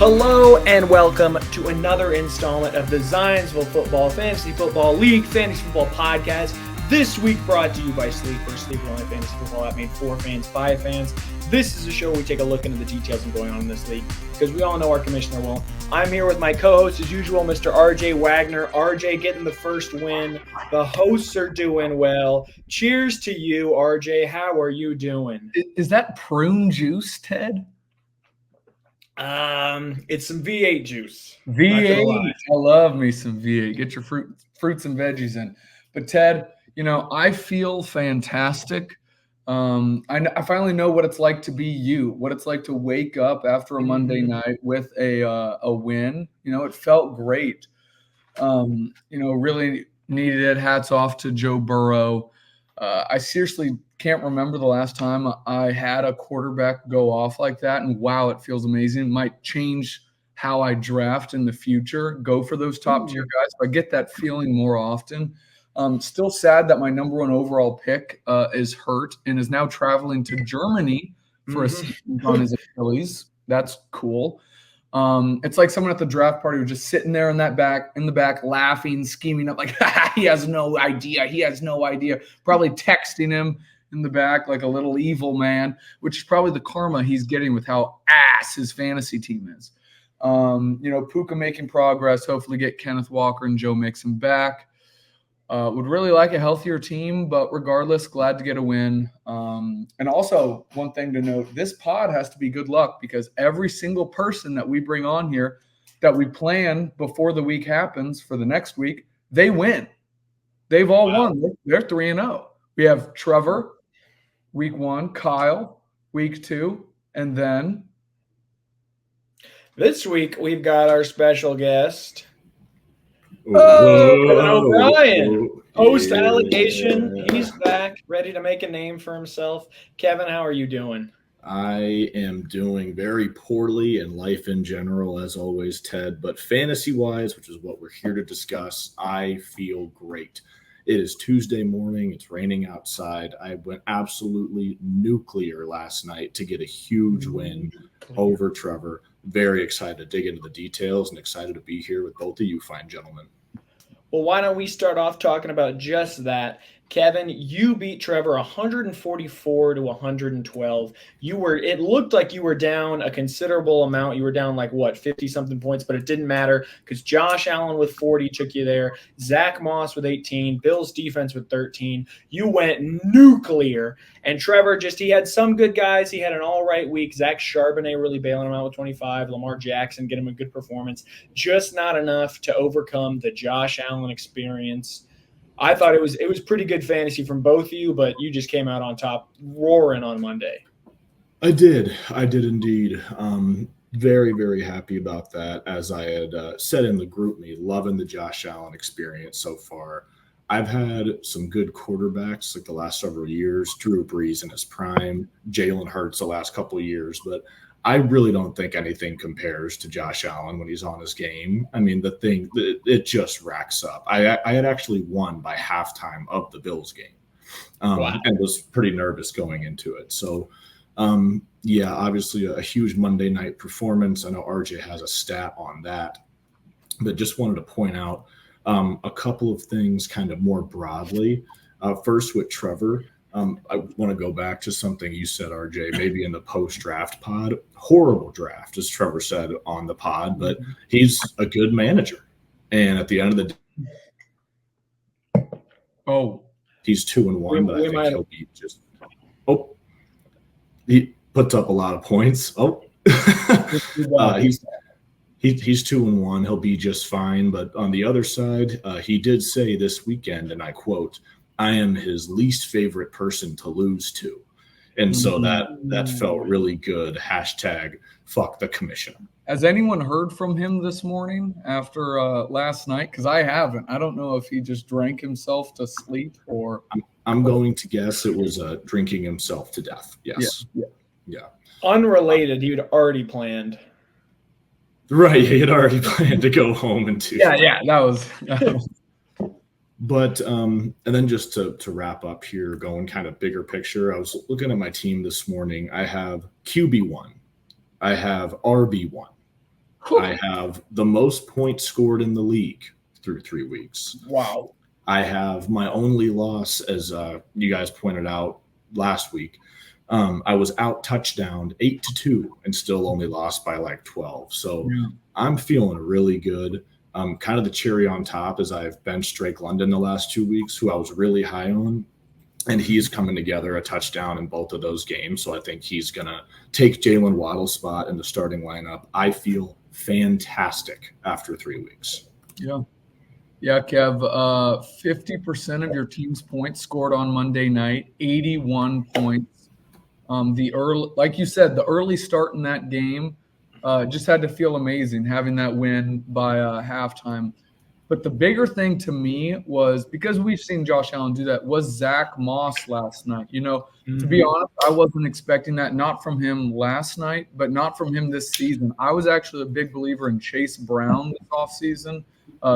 Hello and welcome to another installment of the Zionsville Football Fantasy Football League Fantasy Football Podcast. This week brought to you by Sleeper. Sleeper Only Fantasy Football app made for fans, by fans. This is a show where we take a look into the details of going on in this league because we all know our commissioner won't. I'm here with my co-host as usual, Mr. RJ Wagner. RJ getting the first win. The hosts are doing well. Cheers to you, RJ. How are you doing? Is that prune juice, Ted? It's some V8 juice. V8. I love me some V8. Get your fruits and veggies in. But Ted, I feel fantastic. I finally know what it's like to be you, what it's like to wake up after a Monday night with a win. It felt great. Really needed it. Hats off to Joe Burrow. I seriously can't remember the last time I had a quarterback go off like that. And wow, it feels amazing. It might change how I draft in the future, go for those top tier guys. I get that feeling more often. Still sad that my number one overall pick is hurt and is now traveling to Germany for a season on his Achilles. That's cool. It's like someone at the draft party was just sitting there in the back, laughing, scheming up like, he has no idea. He has no idea. Probably texting him in the back like a little evil man, which is probably the karma he's getting with how ass his fantasy team is. Puka making progress, hopefully get Kenneth Walker and Joe Mixon back. Would really like a healthier team, but regardless, glad to get a win. And also, one thing to note, this pod has to be good luck because every single person that we bring on here that we plan before the week happens for the next week, they win. They've all won. They're 3-0. We have Trevor, week 1, Kyle, week 2, and then this week we've got our special guest, Kevin O'Brien, post-allegation. He's back, ready to make a name for himself. Kevin, how are you doing? I am doing very poorly in life in general, as always, Ted. But fantasy-wise, which is what we're here to discuss, I feel great. It is Tuesday morning. It's raining outside. I went absolutely nuclear last night to get a huge win over Trevor. Very excited to dig into the details and excited to be here with both of you fine gentlemen. Well, why don't we start off talking about just that? Kevin, you beat Trevor 144 to 112. It looked like you were down a considerable amount. You were down 50-something points, but it didn't matter because Josh Allen with 40 took you there. Zach Moss with 18, Bill's defense with 13. You went nuclear. And Trevor he had some good guys. He had an all right week. Zach Charbonnet really bailing him out with 25. Lamar Jackson get him a good performance. Just not enough to overcome the Josh Allen experience. I thought it was pretty good fantasy from both of you, but you just came out on top roaring on Monday. I did indeed. Very, very happy about that. As I had said in the group me, loving the Josh Allen experience so far. I've had some good quarterbacks like the last several years, Drew Brees in his prime, Jalen Hurts the last couple of years, but I really don't think anything compares to Josh Allen when he's on his game. I mean, it just racks up. I had actually won by halftime of the Bills game and was pretty nervous going into it. So, obviously a huge Monday night performance. I know RJ has a stat on that, but just wanted to point out a couple of things kind of more broadly. First with Trevor. I want to go back to something you said, RJ, maybe in the post-draft pod. Horrible draft, as Trevor said on the pod, but he's a good manager. And at the end of the day, he's 2-1, but I think he'll be just he puts up a lot of points. He's 2-1. He'll be just fine. But on the other side, he did say this weekend, and I quote, I am his least favorite person to lose to. And so that felt really good. # fuck the commissioner. Has anyone heard from him this morning after last night? Because I haven't. I don't know if he just drank himself to sleep or. I'm going to guess it was drinking himself to death. Yes. Yeah. Unrelated, you'd already planned. Right. He had already planned to go home in 2 days. Yeah. That was. But and then just to wrap up here, going kind of bigger picture, I was looking at my team this morning. I have QB1. I have RB1. I have the most points scored in the league through 3 weeks. Wow. I have my only loss, as you guys pointed out last week. I was out touchdowned 8-2 and still only lost by like 12. So I'm feeling really good. Kind of the cherry on top is I've benched Drake London the last 2 weeks, who I was really high on. And he's coming together a touchdown in both of those games. So I think he's going to take Jalen Waddle's spot in the starting lineup. I feel fantastic after 3 weeks. Yeah. Yeah, Kev, 50% of your team's points scored on Monday night, 81 points. Like you said, the early start in that game just had to feel amazing, having that win by halftime. But the bigger thing to me was, because we've seen Josh Allen do that, was Zach Moss last night. To be honest, I wasn't expecting that, not from him last night, but not from him this season. I was actually a big believer in Chase Brown this offseason.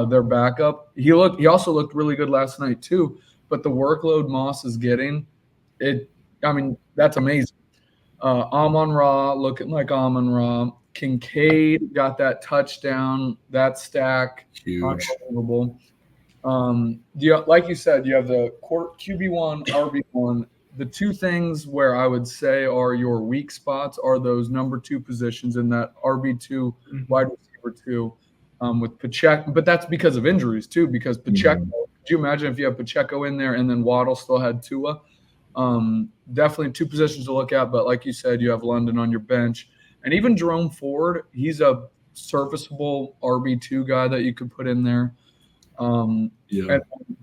Their backup. He also looked really good last night too, but the workload Moss is getting, that's amazing. Amon-Ra looking like Amon-Ra. Kincaid got that touchdown, that stack. Huge. Unbelievable. Like you said, you have the QB1, RB1. The two things where I would say are your weak spots are those number 2 positions in that RB2, wide receiver 2. With Pacheco, but that's because of injuries too. Because Pacheco, could you imagine if you have Pacheco in there and then Waddle still had Tua? Definitely 2 positions to look at. But like you said, you have London on your bench, and even Jerome Ford. He's a serviceable RB2 guy that you could put in there. And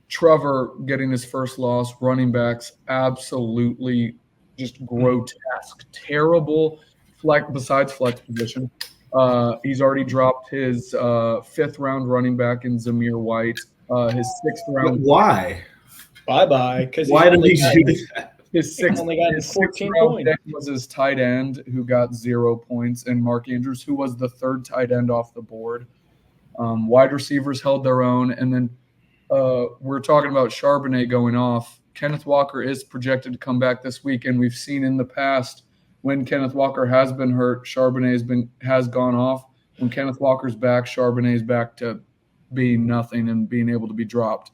Trevor getting his first loss. Running backs absolutely just grotesque, terrible. Besides flex position. He's already dropped his 5th round running back in Zamir White. His 6th round. Why? Bye-bye. Why did he do that? His 6th only got 14 round points. was his tight end, who got 0 points, and Mark Andrews, who was the 3rd tight end off the board. Wide receivers held their own. And then we're talking about Charbonnet going off. Kenneth Walker is projected to come back this week, and we've seen in the past when Kenneth Walker has been hurt, Charbonnet has gone off. When Kenneth Walker's back, Charbonnet is back to being nothing and being able to be dropped.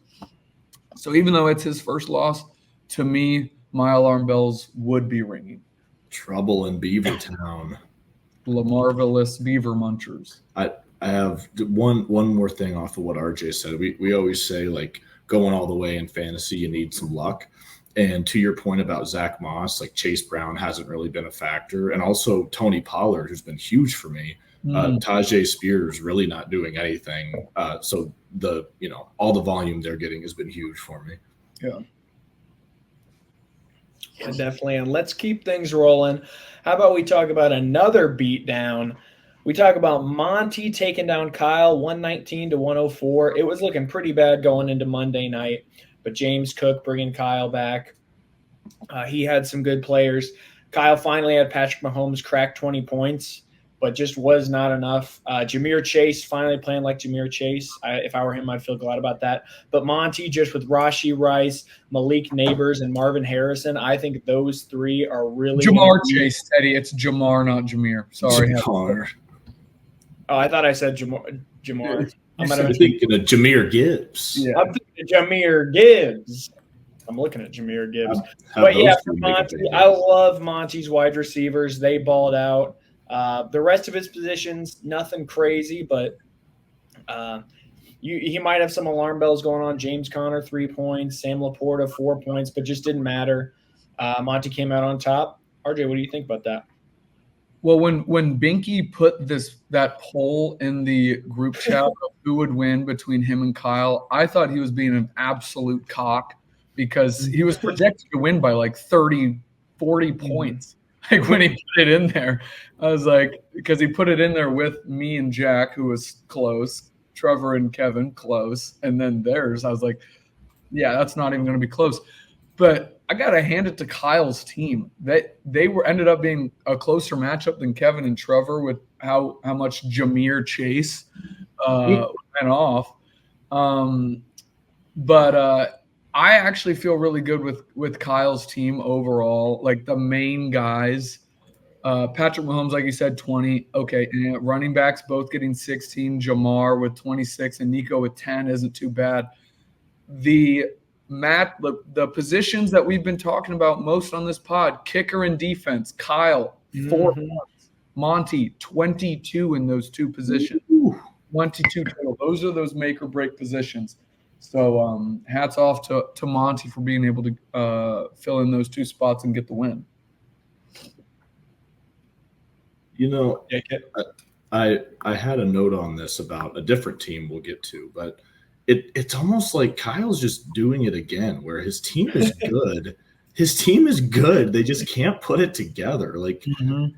So even though it's his first loss, to me, my alarm bells would be ringing. Trouble in Beavertown. Lamarvelous Beaver Munchers. I have one more thing off of what RJ said. We always say, like, going all the way in fantasy, you need some luck. And to your point about Zach Moss, like, Chase Brown hasn't really been a factor. And also Tony Pollard, who's been huge for me. Tajay Spears really not doing anything. So all the volume they're getting has been huge for me. Yeah. Yeah, definitely. And let's keep things rolling. How about we talk about another beatdown? We talk about Monty taking down Kyle 119-104. It was looking pretty bad going into Monday night. But James Cook bringing Kyle back. He had some good players. Kyle finally had Patrick Mahomes crack 20 points, but just was not enough. Ja'Marr Chase finally playing like Ja'Marr Chase. If I were him, I'd feel glad about that. But Monty, just with Rashee Rice, Malik Neighbors, and Marvin Harrison, I think those 3 are really Ja'Marr Chase, Teddy. It's Jamar, not Jameer. Sorry. Jamar. Oh, I thought I said Jamar. I'm thinking of Jahmyr Gibbs. Yeah. I'm thinking of Jahmyr Gibbs. I'm looking at Jahmyr Gibbs. But yeah, for Monty, I love Monty's wide receivers. They balled out. The rest of his positions, nothing crazy, but he might have some alarm bells going on. James Conner, 3 points. Sam Laporta, 4 points, but just didn't matter. Monty came out on top. RJ, what do you think about that? Well, when Binky put that poll in the group chat of who would win between him and Kyle, I thought he was being an absolute cock because he was projected to win by like 30, 40 points. Like when he put it in there, I was like, because he put it in there with me and Jack, who was close, Trevor and Kevin close, and then theirs. I was like, yeah, that's not even going to be close. But I got to hand it to Kyle's team. They ended up being a closer matchup than Kevin and Trevor with how much Ja'Marr Chase went off. But I actually feel really good with Kyle's team overall. Like the main guys, Patrick Mahomes, like you said, 20. Okay, and running backs both getting 16. Jamar with 26 and Nico with 10 isn't too bad. The positions that we've been talking about most on this pod, kicker and defense, Kyle, 4 points. Monty, 22 in those two positions. 22 total. Those are those make or break positions. So hats off to Monty for being able to fill in those two spots and get the win. You know, I had a note on this about a different team we'll get to, but it's almost like Kyle's just doing it again, where his team is good. His team is good. They just can't put it together. Like,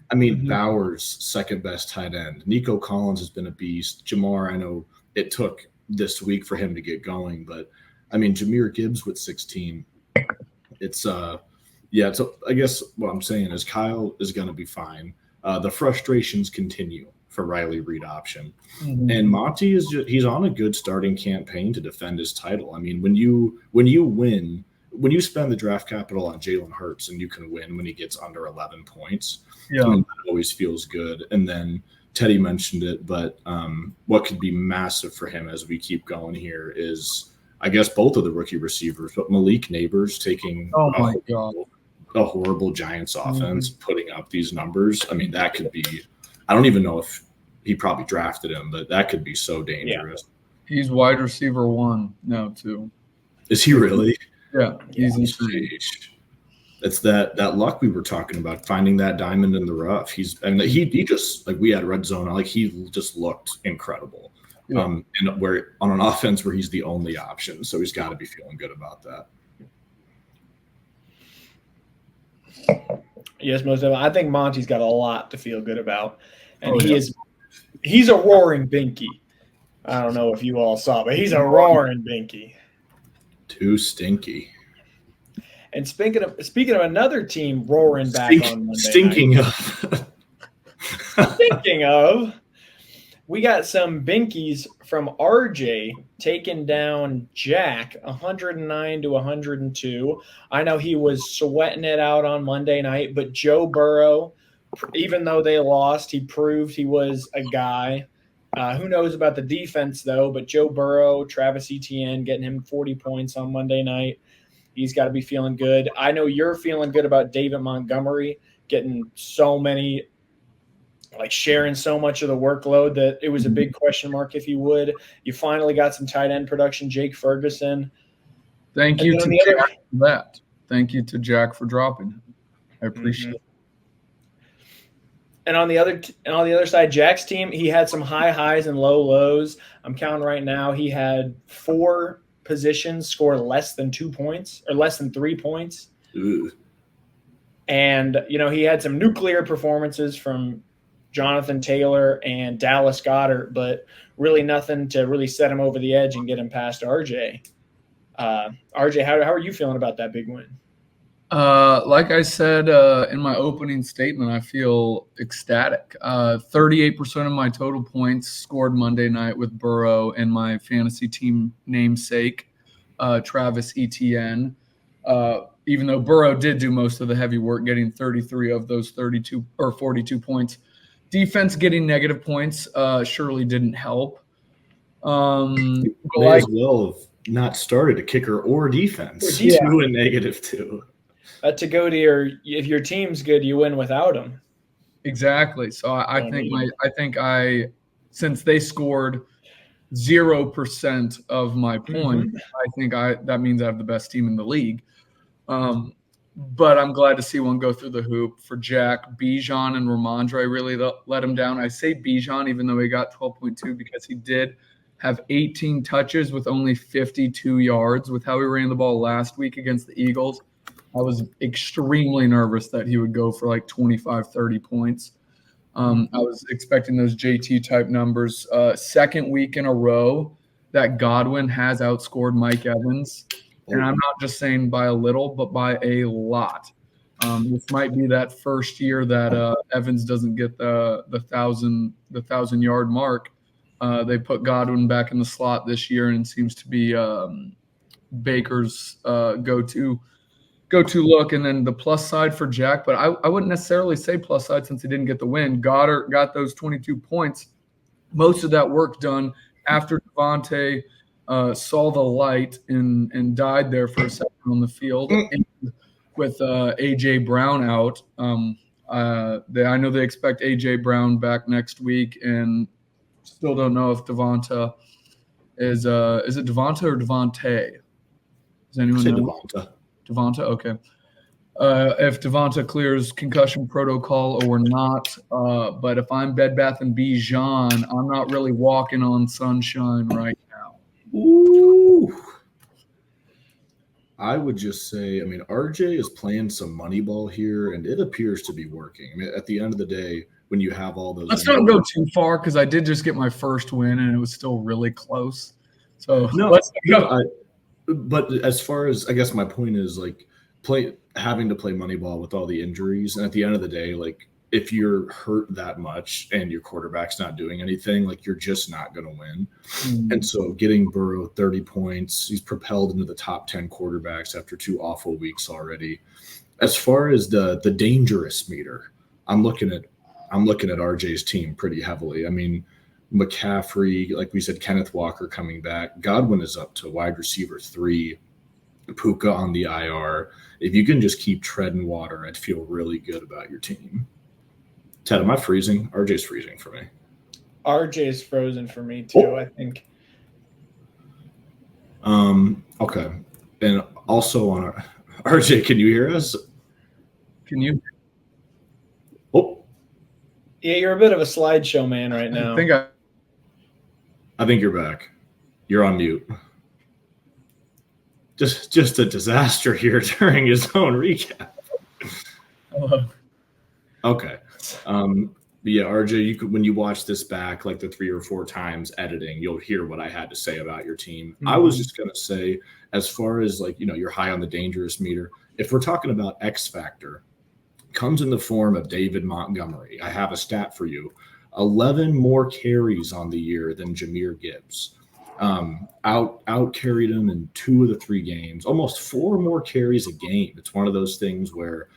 I mean, Bowers, second best tight end. Nico Collins has been a beast. Jamar, I know it took this week for him to get going, but I mean, Jahmyr Gibbs with 16. It's yeah. So I guess what I'm saying is Kyle is going to be fine. The frustrations continue for Riley Reid option. And Monty he's on a good starting campaign to defend his title. I mean, when you win, when you spend the draft capital on Jalen Hurts and you can win when he gets under 11 points, I mean, that always feels good. And then Teddy mentioned it, but what could be massive for him as we keep going here is, I guess, both of the rookie receivers, but Malik Neighbors taking a horrible Giants offense, putting up these numbers. I mean, that could be – I don't even know if he probably drafted him, but that could be so dangerous. Yeah. He's wide receiver 1 now, too. Is he really? Yeah, he's insane. It's that luck we were talking about, finding that diamond in the rough. He just, like, we had red zone, like, he just looked incredible. Yeah. And we're on an offense where he's the only option, so he's got to be feeling good about that. Yes, most of it. I think Monty's got a lot to feel good about, and he's a roaring binky. I don't know if you all saw, but he's a roaring binky. Too stinky. And speaking of another team roaring back on Monday Stinking of, we got some binkies from RJ taking down Jack 109 to 102. I know he was sweating it out on Monday night, but Joe Burrow, even though they lost, he proved he was a guy. Who knows about the defense, though, but Joe Burrow, Travis Etienne, getting him 40 points on Monday night. He's got to be feeling good. I know you're feeling good about David Montgomery getting so many, like sharing so much of the workload that it was a big question mark if he would. You finally got some tight end production, Jake Ferguson. Thank you to Jack for that. Thank you to Jack for dropping him. I appreciate it. And on the other side, Jack's team, he had some high highs and low lows. I'm counting right now. He had 4 positions score less than 2 points or less than 3 points. Ooh. And, he had some nuclear performances from Jonathan Taylor and Dallas Goedert, but really nothing to really set him over the edge and get him past RJ. RJ, how are you feeling about that big win? Like I said in my opening statement, I feel ecstatic. 38% of my total points scored Monday night with Burrow and my fantasy team namesake, Travis Etienne. Even though Burrow did do most of the heavy work, getting 33 of those 32 or 42 points. Defense getting negative points surely didn't help. May as well have not started a kicker or defense. 2 and -2. To go to if your team's good, you win without them. Exactly. So I think since they scored 0% of my points, I think that means I have the best team in the league. But I'm glad to see one go through the hoop for Jack. Bijan and Ramondre really let him down. I say Bijan, even though he got 12.2, because he did have 18 touches with only 52 yards. With how he ran the ball last week against the Eagles, I was extremely nervous that he would go for like 25, 30 points. I was expecting those JT-type numbers. Second week in a row that Godwin has outscored Mike Evans. And I'm not just saying by a little, but by a lot. This might be that first year that Evans doesn't get the 1,000-yard mark. They put Godwin back in the slot this year, and it seems to be Baker's go-to go-to look. And then the plus side for Jack, but I wouldn't necessarily say plus side since he didn't get the win. Goddard got those 22 points. Most of that work done after Devontae saw the light and died there for a second on the field. And with A.J. Brown out, I know they expect A.J. Brown back next week, and still don't know if Devonta is it Devonta or Devontae? Does anyone know? Devonta. Devonta, okay. If Devonta clears concussion protocol or not, but if I'm Bed Bath & Beyond, I'm not really walking on sunshine right now. Ooh. I would just say, I mean, RJ is playing some money ball here, and it appears to be working. I mean, at the end of the day, when you have all those, let's not go too far because I did just get my first win, and it was still really close. So let's go. But as far as, I guess my point is, like, having to play money ball with all the injuries, and at the end of the day, like, if you're hurt that much and your quarterback's not doing anything, like, you're just not going to win. And so getting Burrow 30 points, he's propelled into the top 10 quarterbacks after 2 awful weeks already. As far as the dangerous meter, I'm looking at RJ's team pretty heavily. I mean, McCaffrey, like we said, Kenneth Walker coming back. Godwin is up to wide receiver 3. Puka on the IR. If you can just keep treading water, I'd feel really good about your team. Ted, am I freezing? RJ's freezing for me. RJ's frozen for me too, I think. Okay. And also on our RJ, can you hear us? Can you? Oh. Yeah, you're a bit of a slideshow man right now. I think you're back. You're on mute. Just a disaster here during his own recap. Okay. But yeah, RJ, you could, when you watch this back like the 3 or 4 times editing, you'll hear what I had to say about your team. I was just gonna say, as far as, like, you know, you're high on the dangerous meter. If we're talking about X factor, comes in the form of David Montgomery. I have a stat for you: 11 more carries on the year than Jahmyr Gibbs. Out carried him in 2 of the 3 games, almost 4 more carries a game. It's one of those things where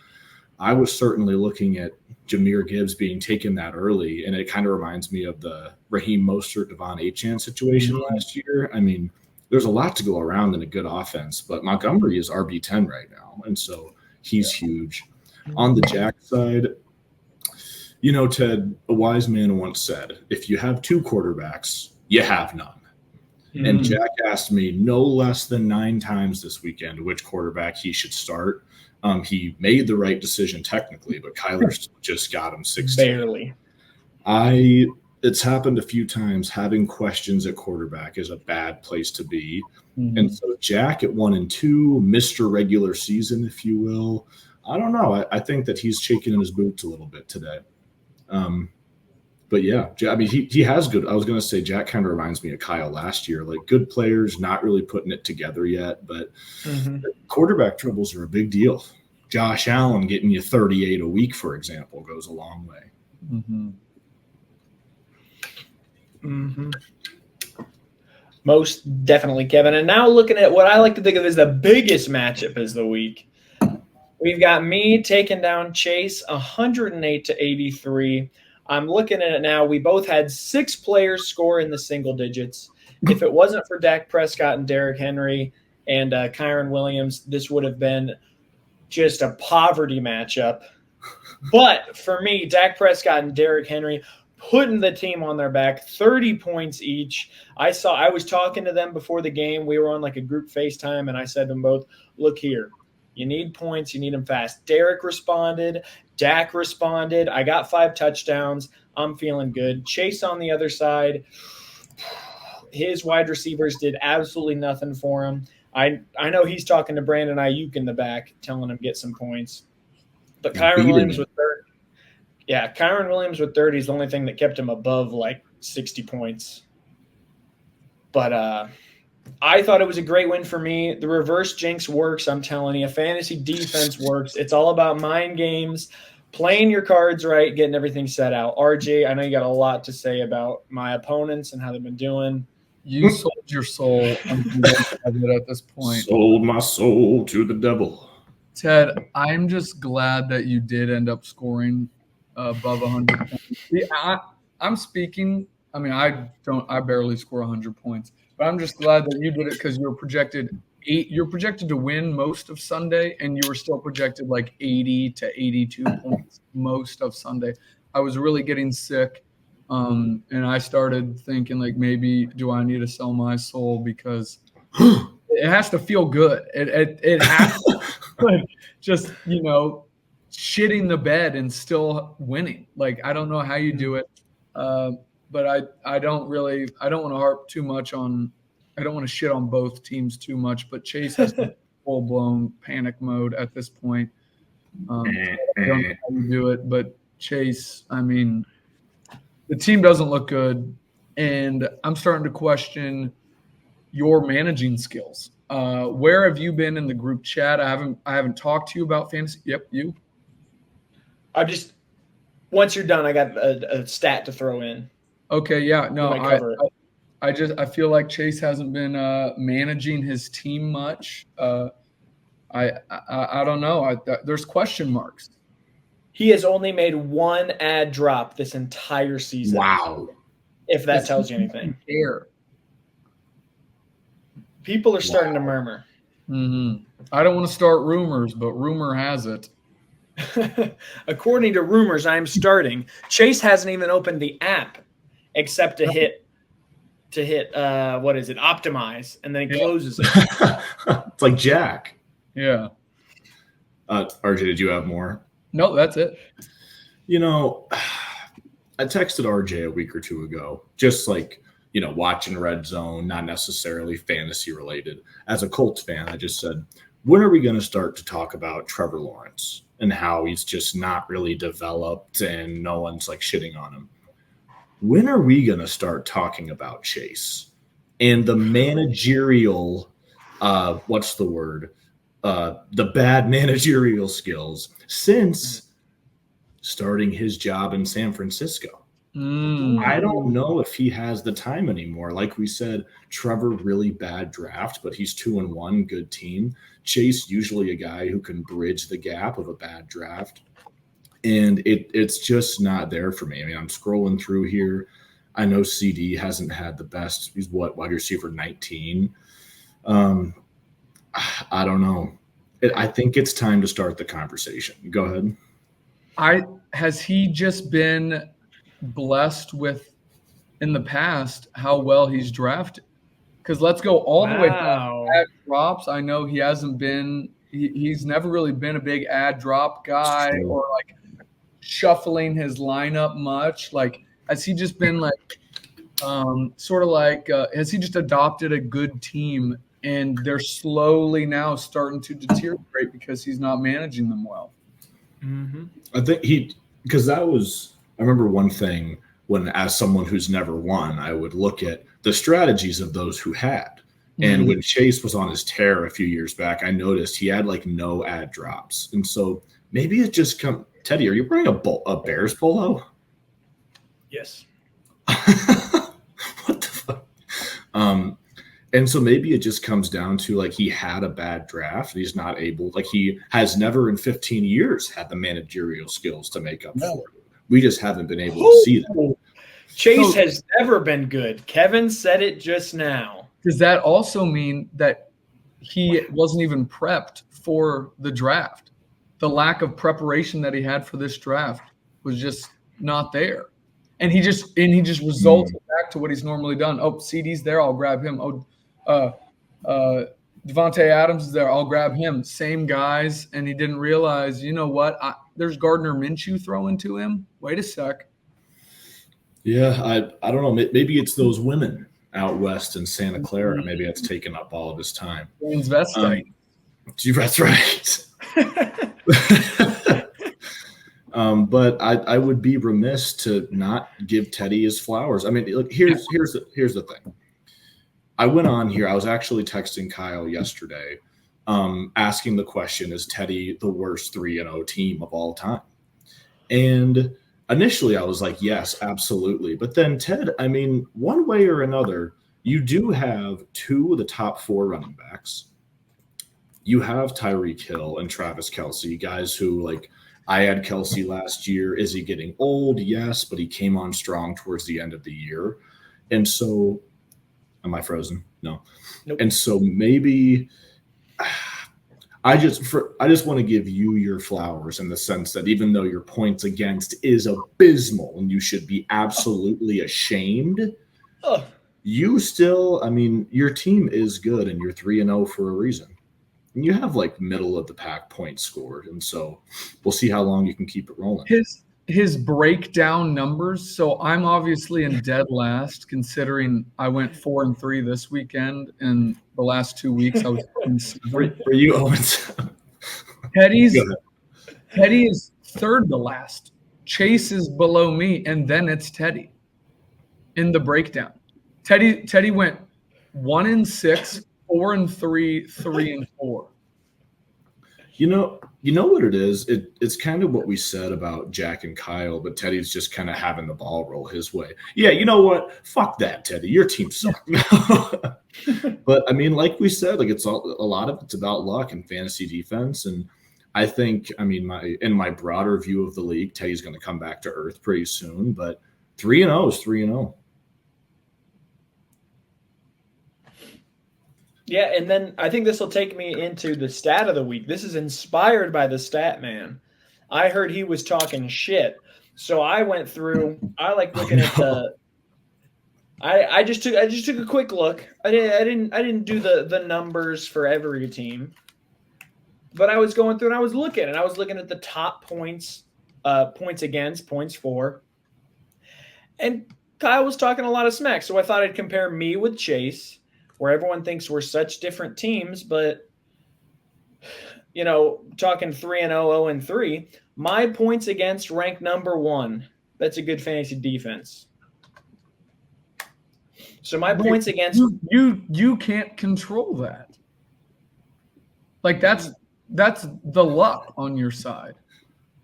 I was certainly looking at Jahmyr Gibbs being taken that early, and it kind of reminds me of the Raheem Mostert, Devon Achane situation last year. I mean, there's a lot to go around in a good offense, but Montgomery is RB10 right now, and so he's huge. On the Jack side, you know, Ted, a wise man once said, if you have 2 quarterbacks, you have none. And Jack asked me no less than 9 times this weekend which quarterback he should start. He made the right decision technically, but Kyler just got him 16. Barely. It's happened a few times. Having questions at quarterback is a bad place to be. And so Jack at 1-2, Mr. Regular Season, if you will. I don't know. I think that he's shaking in his boots a little bit today. But yeah, I mean, he has good. I was going to say Jack kind of reminds me of Kyle last year, like good players, not really putting it together yet, but quarterback troubles are a big deal. Josh Allen getting you 38 a week, for example, goes a long way. Most definitely, Kevin. And now looking at what I like to think of as the biggest matchup of the week. We've got me taking down Chase 108-83. I'm looking at it now. We both had 6 players score in the single digits. If it wasn't for Dak Prescott and Derrick Henry and Kyron Williams, this would have been just a poverty matchup. But for me, Dak Prescott and Derrick Henry putting the team on their back, 30 points each. I was talking to them before the game. We were on like a group FaceTime, and I said to them both, look here. You need points. You need them fast. Derek responded. Dak responded. I got 5 touchdowns. I'm feeling good. Chase on the other side, his wide receivers did absolutely nothing for him. I know he's talking to Brandon Ayuk in the back, telling him get some points. But Kyron Williams with 30. Yeah, Kyron Williams with 30 is the only thing that kept him above like 60 points. But I thought it was a great win for me. The reverse jinx works, I'm telling you. Fantasy defense works. It's all about mind games, playing your cards right, getting everything set out. RJ, I know you got a lot to say about my opponents and how they've been doing. You sold your soul at this point. Sold my soul to the devil. Ted, I'm just glad that you did end up scoring above 100 points. I'm speaking. I mean, I barely score 100 points, but I'm just glad that you did it because you're projected to win most of Sunday, and you were still projected like 80 to 82 points most of Sunday. I was really getting sick, and I started thinking like, maybe do I need to sell my soul because it has to feel good. It has to just, shitting the bed and still winning. Like, I don't know how you do it. But I don't want to harp too much on, I don't want to shit on both teams too much, but Chase has full blown panic mode at this point. I don't know how you do it, but Chase, I mean, the team doesn't look good, and I'm starting to question your managing skills. Where have you been in the group chat? I haven't talked to you about fantasy. Yep, you. Once you're done, I got a stat to throw in. Okay, yeah, no, I feel like Chase hasn't been managing his team much. I don't know. There's question marks. He has only made one ad drop this entire season. Wow. If that tells you anything. People are starting to murmur. Mm-hmm. I don't want to start rumors, but rumor has it. According to rumors, I'm starting. Chase hasn't even opened the app except to hit what is it, optimize, and then he closes it. It's like Jack. Yeah. RJ, did you have more? No, that's it. I texted RJ a week or two ago, just like, watching Red Zone, not necessarily fantasy related. As a Colts fan, I just said, when are we going to start to talk about Trevor Lawrence and how he's just not really developed and no one's like shitting on him? When are we going to start talking about Chase and the managerial, the bad managerial skills since starting his job in San Francisco? I don't know if he has the time anymore. Like we said, Trevor, really bad draft, but he's 2-1, good team. Chase, usually a guy who can bridge the gap of a bad draft. And it's just not there for me. I mean, I'm scrolling through here. I know CD hasn't had the best. He's wide receiver 19. I don't know. I think it's time to start the conversation. Go ahead. Has he just been blessed with, in the past, how well he's drafted? Because let's go all the way back. Ad drops. I know he hasn't been. He's never really been a big ad drop guy or like shuffling his lineup much. Like, has he just been like, has he just adopted a good team and they're slowly now starting to deteriorate because he's not managing them well? Mm-hmm. I think I remember one thing when, as someone who's never won, I would look at the strategies of those who had. And when Chase was on his tear a few years back, I noticed he had like no ad drops. And so maybe it just come. Teddy, are you wearing a Bears polo? Yes. What the fuck? And so maybe it just comes down to like he had a bad draft. And he's not able, like he has never in 15 years had the managerial skills to make up for it. We just haven't been able to see that. Chase has never been good. Kevin said it just now. Does that also mean that he wasn't even prepped for the draft? The lack of preparation that he had for this draft was just not there. And he just resulted back to what he's normally done. Oh, CD's there, I'll grab him. Devontae Adams is there, I'll grab him. Same guys, and he didn't realize, you know what? There's Gardner Minshew throwing to him. Wait a sec. Yeah, I don't know. Maybe it's those women out west in Santa Clara. Maybe that's taken up all of his time. That's right. But I would be remiss to not give Teddy his flowers. I mean, look, here's the thing. I went on here. I was actually texting Kyle yesterday, asking the question: is Teddy the worst 3-0 team of all time? And initially, I was like, yes, absolutely. But then, Ted, I mean, one way or another, you do have two of the top 4 running backs. you have Tyreek Hill and Travis Kelce, guys who, like, I had Kelce last year. Is he getting old? Yes, but he came on strong towards the end of the year. And so, am I frozen? No. Nope. And so maybe I just want to give you your flowers in the sense that even though your points against is abysmal and you should be absolutely ashamed, you still, I mean, your team is good and you're 3-0 for a reason. And you have like middle of the pack points scored. And so we'll see how long you can keep it rolling. His breakdown numbers. So I'm obviously in dead last, considering I went 4-3 this weekend, and the last 2 weeks I was 7. For you, Teddy is third to last. Chase is below me, and then it's Teddy in the breakdown. Teddy went 1-6, 4-3, 3-4. You know what it is? It's kind of what we said about Jack and Kyle, but Teddy's just kind of having the ball roll his way. Yeah, you know what? Fuck that, Teddy. Your team sucks. But I mean, like we said, like a lot of it's about luck and fantasy defense. And I think, I mean, in my broader view of the league, Teddy's going to come back to earth pretty soon. But 3-0 is 3-0. Yeah, and then I think this will take me into the stat of the week. This is inspired by the stat man. I heard he was talking shit. So I went through, I like looking at the I just took a quick look. I didn't do the numbers for every team. But I was going through and I was looking at the top points against, points for. And Kyle was talking a lot of smack. So I thought I'd compare me with Chase, where everyone thinks we're such different teams, but talking 3-0, 0-3, my points against rank number 1. That's a good fantasy defense. So my points against you can't control that. Like that's the luck on your side.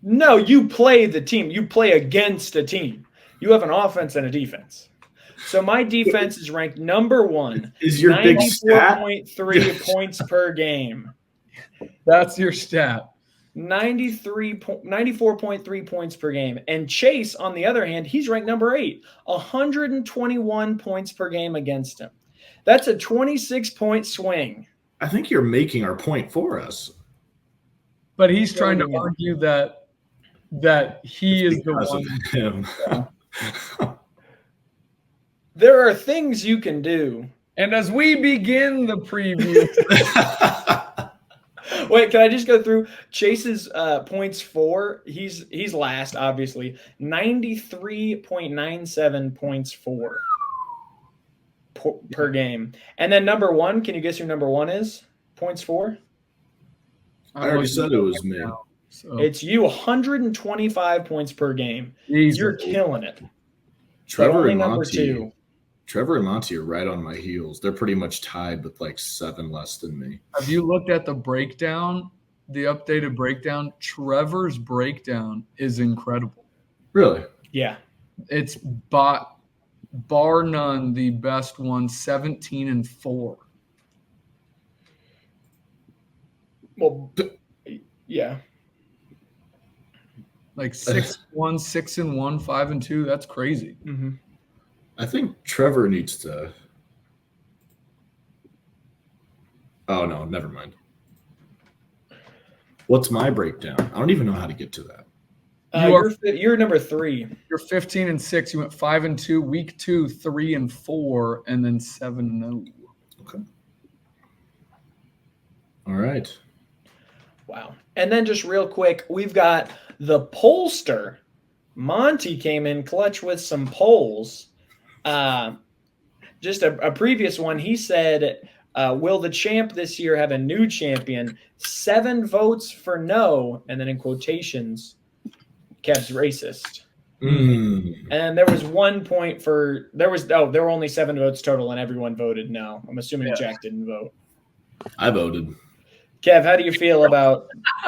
No, you play the team. You play against a team. You have an offense and a defense. So my defense is ranked number 1. Is your big stat 94.3 points per game? That's your stat. 94.3 points per game. And Chase, on the other hand, he's ranked number 8, 121 points per game against him. That's a 26-point swing. I think you're making our point for us. But he's trying to argue that he is the one. Him. There are things you can do. And as we begin the preview. Wait, can I just go through Chase's points for? He's last, obviously. 93.97 points per game. And then number 1, can you guess who number 1 is? Points for? I already said it was me. So. It's you, 125 points per game. You're killing it. Trevor and Monty are right on my heels. They're pretty much tied with like 7 less than me. Have you looked at the breakdown, the updated breakdown? Trevor's breakdown is incredible. Really? Yeah. It's bar none the best one, 17-4. Well, yeah. Like 6-1, 6-1, 5-2. That's crazy. Mm-hmm. I think Trevor needs to. Oh no, never mind. What's my breakdown? I don't even know how to get to that. You're number 3. You're 15-6. You went 5-2. Week 2, 3-4, and then 7-0. Okay. All right. Wow. And then just real quick, we've got the pollster. Monty came in clutch with some polls. Just a previous one, he said, will the champ this year have a new champion? 7 votes for no, and then in quotations, Kev's racist. And there was 1 point for there were only 7 votes total, and everyone voted no. I'm assuming Jack didn't vote. I voted. Kev, how do you feel about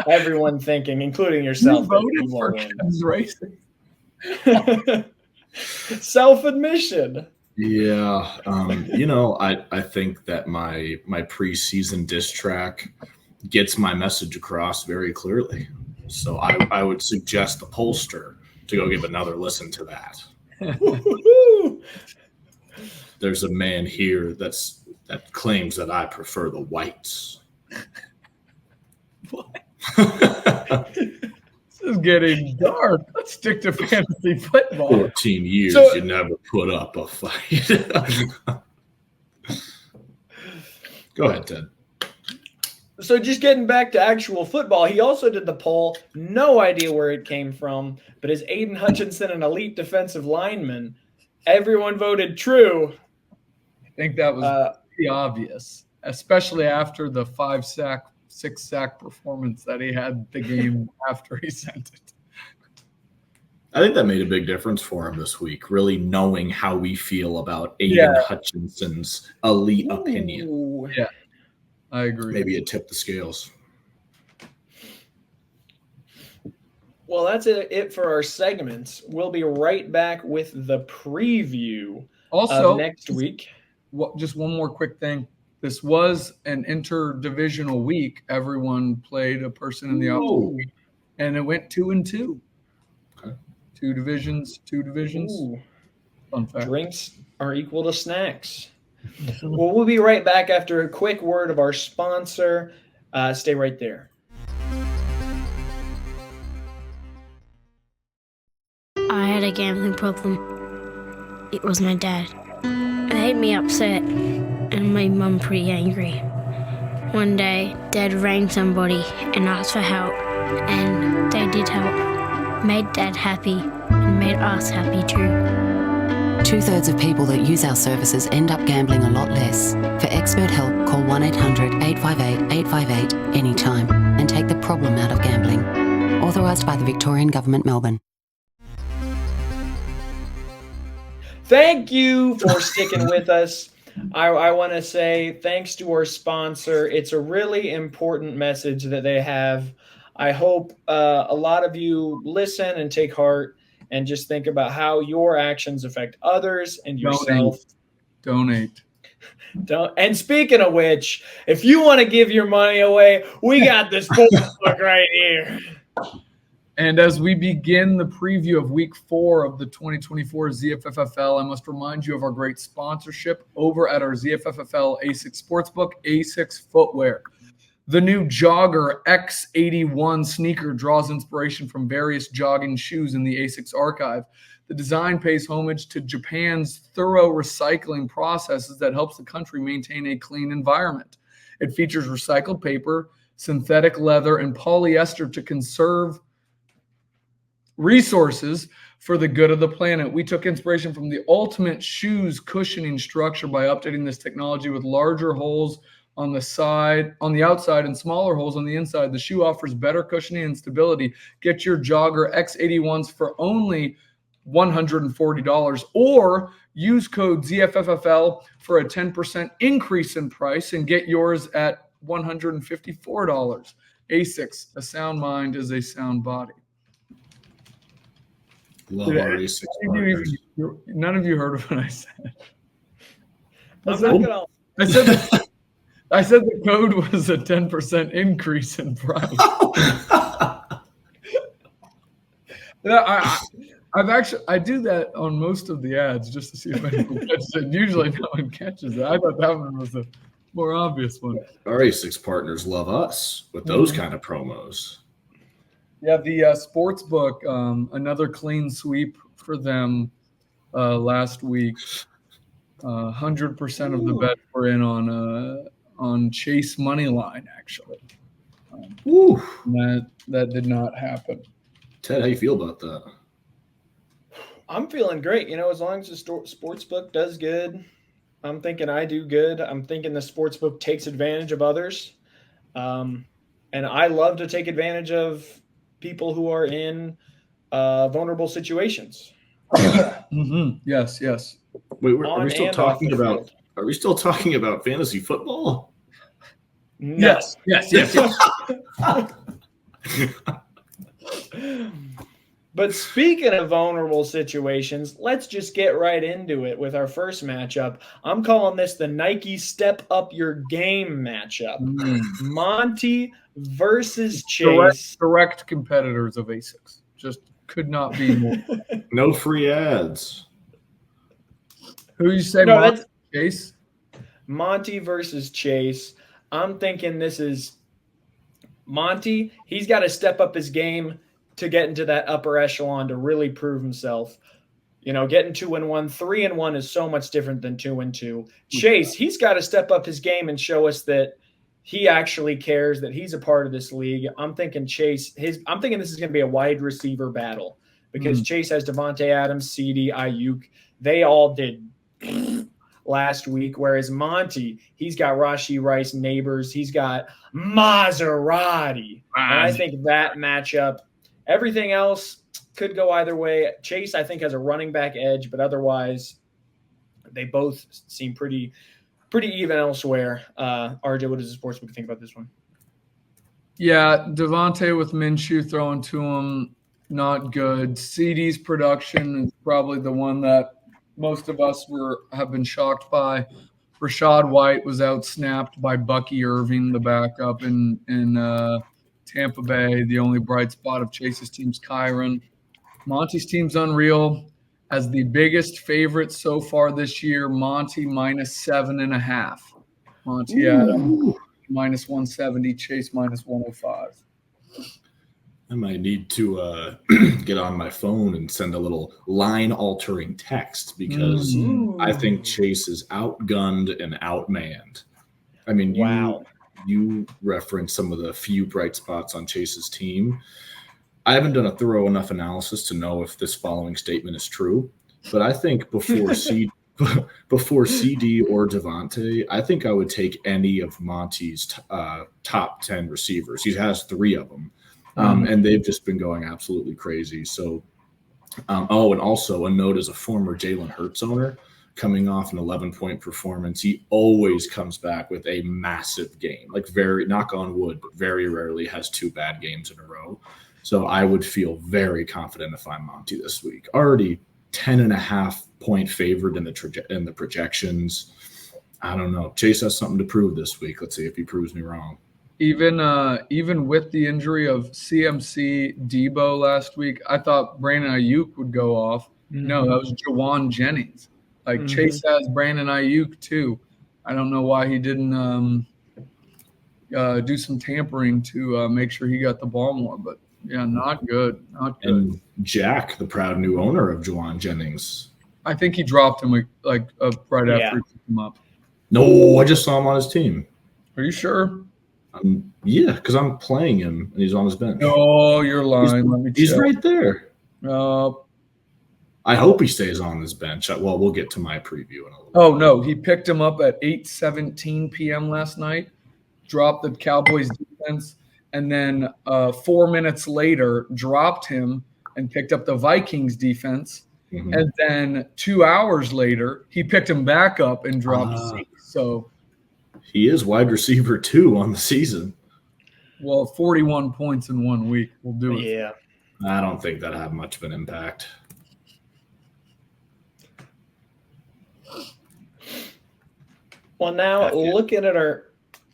everyone thinking, including yourself? You voted for Kev's racist. Self-admission. Yeah. I think that my preseason diss track gets my message across very clearly. So I would suggest the pollster to go give another listen to that. There's a man here that claims that I prefer the whites. What? This is getting dark. Let's stick to fantasy football. 14 years, you never put up a fight. Go ahead, Ted. So just getting back to actual football, he also did the poll. No idea where it came from, but is Aiden Hutchinson an elite defensive lineman? Everyone voted true. I think that was pretty obvious, especially after the 5-sack, 6-sack performance that he had the game after he sent it. I think that made a big difference for him this week, really knowing how we feel about Aiden Hutchinson's elite opinion. Yeah, I agree. Maybe it tipped the scales. Well, that's it for our segments. We'll be right back with the preview of next week. Just one more quick thing. This was an interdivisional week. Everyone played a person in the opposite week, and it went 2-2. Okay. Two divisions. Ooh. Fun fact. Drinks are equal to snacks. Well, we'll be right back after a quick word of our sponsor. Stay right there. I had a gambling problem. It was my dad. It made me upset and made Mum pretty angry. One day, Dad rang somebody and asked for help, and they did help. Made Dad happy and made us happy too. 2/3 of people that use our services end up gambling a lot less. For expert help, call 1-800-858-858 anytime and take the problem out of gambling. Authorised by the Victorian Government, Melbourne. Thank you for sticking with us. I want to say thanks to our sponsor. It's a really important message that they have. I hope a lot of you listen and take heart and just think about how your actions affect others and yourself. Donate. And speaking of which, if you want to give your money away, we got this book right here. And as we begin the preview of Week 4 of the 2024 ZFFFL, I must remind you of our great sponsorship over at our ZFFFL ASICS Sportsbook, ASICS Footwear. The new Jogger X81 sneaker draws inspiration from various jogging shoes in the ASICS archive. The design pays homage to Japan's thorough recycling processes that helps the country maintain a clean environment. It features recycled paper, synthetic leather, and polyester to conserve resources for the good of the planet. We took inspiration from the ultimate shoes cushioning structure by updating this technology with larger holes on the outside and smaller holes on the inside. The shoe offers better cushioning and stability. Get your Jogger X81s for only $140 or use code ZFFFL for a 10% increase in price and get yours at $154. ASICS, a sound mind is a sound body. Love our ASICS partners. None of you heard of what I said. I said the code was a 10% increase in price. I do that on most of the ads just to see if anyone catches it. Usually no one catches it. I thought that one was a more obvious one. Our ASICS partners love us with those kind of promos. Yeah, the sports book, another clean sweep for them last week. 100% of the bets were in on Chase money line, actually. That did not happen. Ted, how you feel about that? I'm feeling great. As long as the sports book does good, I'm thinking I do good. I'm thinking the sports book takes advantage of others. And I love to take advantage of people who are in vulnerable situations. Mm-hmm. Yes. Wait, are we still talking about? Are we still talking about fantasy football? No. Yes. But speaking of vulnerable situations, let's just get right into it with our first matchup. I'm calling this the Nike Step Up Your Game matchup. Monty versus Chase. Direct competitors of ASICs. Just could not be more. No free ads. Who you say, No, Monty, that's Chase? Monty versus Chase. I'm thinking this is Monty. He's got to step up his game to get into that upper echelon to really prove himself. You know, getting 2-1, 3-1 is so much different than 2-2. Chase, he's got to step up his game and show us that he actually cares, that he's a part of this league. I'm thinking I'm thinking this is going to be a wide receiver battle because Chase has Devontae Adams, CD, Ayuk. They all did last week, whereas Monty, he's got Rashee Rice, Neighbors. He's got Maserati. And I think that matchup, everything else could go either way. Chase, I think, has a running back edge, but otherwise they both seem pretty even elsewhere. RJ, what does the sportsbook think about this one? Yeah, Devontae with Minshew throwing to him, not good. CD's production is probably the one that most of us have been shocked by. Rashad White was outsnapped by Bucky Irving, the backup in Tampa Bay. The only bright spot of Chase's team's Kyron. Monty's team's unreal. As the biggest favorite so far this year, Monty -7.5. Monty Adams -170, Chase -105. I might need to get on my phone and send a little line-altering text because I think Chase is outgunned and outmanned. I mean, you referenced some of the few bright spots on Chase's team. I haven't done a thorough enough analysis to know if this following statement is true, but I think before CD or Devontae, I think I would take any of Monty's top 10 receivers. He has 3 of them, and they've just been going absolutely crazy. So, and also a note as a former Jalen Hurts owner, coming off an 11-point performance, he always comes back with a massive game. Like, very, knock on wood, but very rarely has 2 bad games in a row. So I would feel very confident if I'm Monty this week. Already 10.5-point favored in the projections. I don't know. Chase has something to prove this week. Let's see if he proves me wrong. Even with the injury of CMC Debo last week, I thought Brandon Ayuk would go off. No, that was Jawan Jennings. Like Chase has Brandon Ayuk too. I don't know why he didn't do some tampering to make sure he got the ball more, but yeah, not good. Not good. And Jack, the proud new owner of Jawan Jennings. I think he dropped him right after he picked him up. No, I just saw him on his team. Are you sure? Yeah, because I'm playing him and he's on his bench. Oh, you're lying. Let me check. He's right there. No. I hope he stays on his bench. Well, we'll get to my preview in a little bit. Oh, no. He picked him up at 8:17 p.m. last night, dropped the Cowboys defense, and then 4 minutes later dropped him and picked up the Vikings defense. And then 2 hours later, he picked him back up and dropped Zeke. So he is wide receiver 2 on the season. Well, 41 points in 1 week will do it. Yeah. I don't think that'll have much of an impact. Well, now looking at our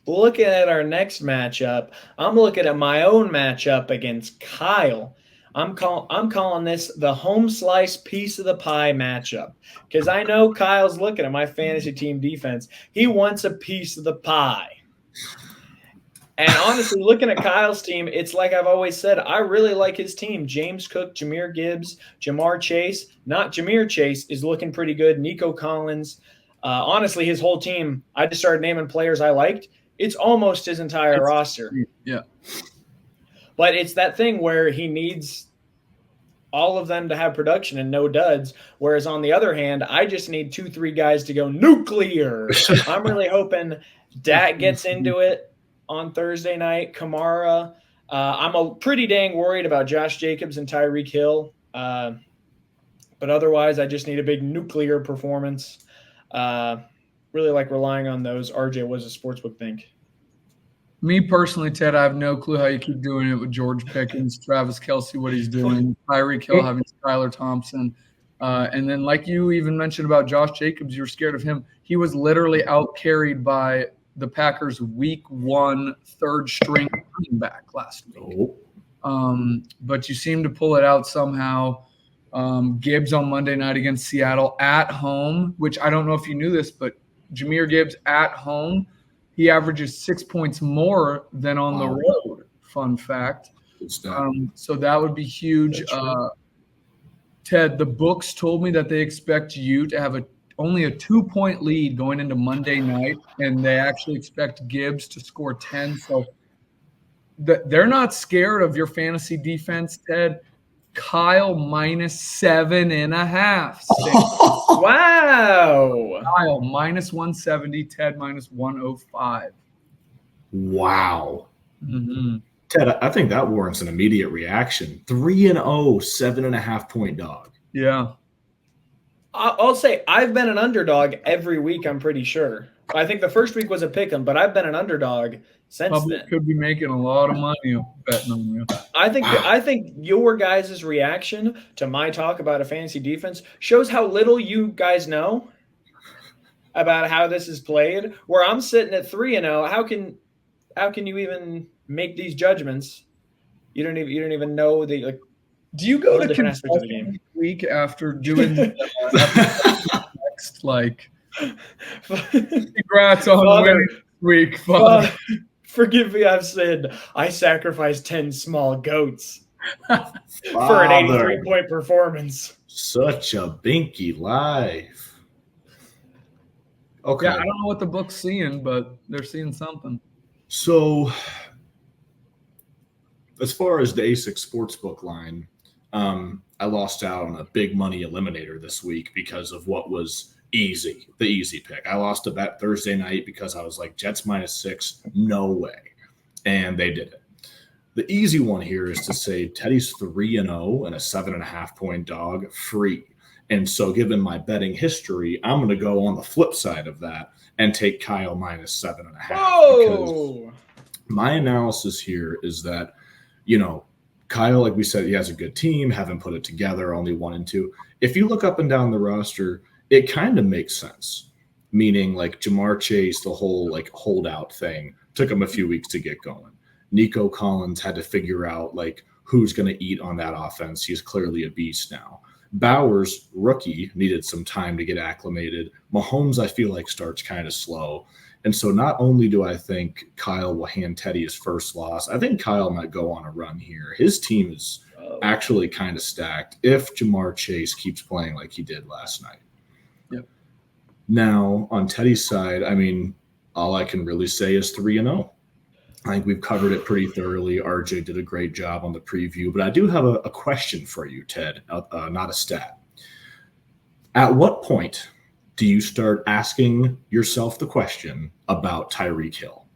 next matchup, I'm looking at my own matchup against Kyle. I'm calling this the home slice piece of the pie matchup because I know Kyle's looking at my fantasy team defense. He wants a piece of the pie. And honestly, looking at Kyle's team, it's like I've always said, I really like his team. James Cook, Jahmyr Gibbs, Jamar Chase, not Jahmyr Chase, is looking pretty good. Nico Collins. Honestly, his whole team, I just started naming players I liked. It's almost his entire roster. Yeah. But it's that thing where he needs all of them to have production and no duds. Whereas on the other hand, I just need 2-3 guys to go nuclear. I'm really hoping Dak gets into it on Thursday night. Kamara. I'm pretty dang worried about Josh Jacobs and Tyreek Hill. But otherwise, I just need a big nuclear performance. Really like relying on those. RJ, what does the sportsbook think? Me personally, Ted, I have no clue how you keep doing it with George Pickens, Travis Kelce, what he's doing, Tyreek Hill having Skylar Thompson. And then, like you even mentioned about Josh Jacobs, you were scared of him. He was literally out-carried by the Packers' week 1 third-string running back last week. But you seem to pull it out somehow. Gibbs on Monday night against Seattle at home, which I don't know if you knew this, but Jahmyr Gibbs at home, he averages 6 points more than on the road. Fun fact. So that would be huge. Ted, the books told me that they expect you to have only a 2-point lead going into Monday night, and they actually expect Gibbs to score 10. So they're not scared of your fantasy defense, Ted. Kyle minus 7.5. Wow. Kyle minus 170, Ted minus 105. Wow. Mm-hmm. Ted, I think that warrants an immediate reaction. 3-0, 7.5-point dog. Yeah. I'll say I've been an underdog every week, I'm pretty sure. I think the first week was a pick 'em, but I've been an underdog since Public then. could be making a lot of money betting on you. I think your guys' reaction to my talk about a fantasy defense shows how little you guys know about how this is played. Where I'm sitting at 3-0, how can you even make these judgments? You don't even know the like. Do you go to different aspects of the game concession week after doing next? Like, congrats on winning this week, Father. Forgive me, I've said I sacrificed 10 small goats for an 83-point performance. Such a binky life. Okay. Yeah, I don't know what the book's seeing, but they're seeing something. So, as far as the ASIC Sportsbook line, I lost out on a big money eliminator this week because of what was the easy pick. I lost a bet Thursday night because I was like, Jets -6, no way. And they did it. The easy one here is to say Teddy's 3-0 and a 7.5-point dog free. And so given my betting history, I'm going to go on the flip side of that and take Kyle minus 7.5. Because my analysis here is that, Kyle, like we said, he has a good team, haven't put it together, only 1-2. If you look up and down the roster, it kind of makes sense. Meaning like Jamar Chase, the whole like holdout thing took him a few weeks to get going. Nico Collins had to figure out like who's going to eat on that offense. He's clearly a beast now. Bowers, rookie, needed some time to get acclimated. Mahomes, I feel like, starts kind of slow. And so not only do I think Kyle will hand Teddy his first loss, I think Kyle might go on a run here. His team is actually kind of stacked if Jamar Chase keeps playing like he did last night. Yep. Now, on Teddy's side, I mean, all I can really say is 3-0. I think we've covered it pretty thoroughly. RJ did a great job on the preview, but I do have a question for you, Ted, not a stat. At what point do you start asking yourself the question about Tyreek Hill?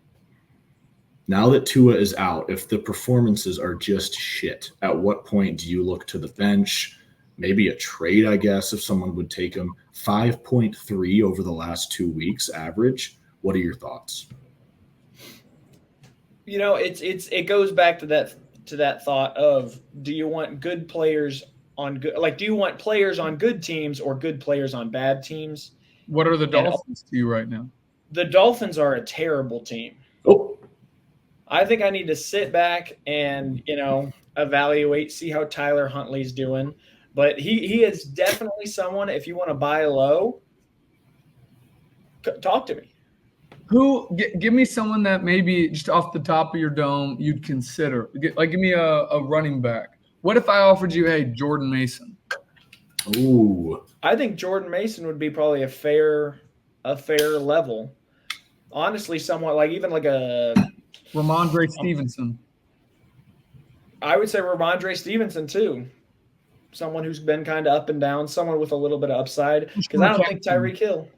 Now that Tua is out, if the performances are just shit, at what point do you look to the bench? Maybe a trade, I guess, if someone would take him. 5.3 over the last 2 weeks average. What are your thoughts? It goes back to that thought of, do you want good players on good, like, do you want players on good teams or good players on bad teams? What are the Dolphins to you right now? The Dolphins are a terrible team. Oh, I think I need to sit back and, evaluate, see how Tyler Huntley's doing. But he is definitely someone, if you want to buy low, talk to me. Give me someone that maybe just off the top of your dome you'd consider. Give me a running back. What if I offered you, hey, Jordan Mason? Ooh. I think Jordan Mason would be probably a fair level. Honestly, somewhat like even like a Ramondre Stevenson. I would say Ramondre Stevenson too. Someone who's been kind of up and down, someone with a little bit of upside. Because I don't think Tyreek Hill.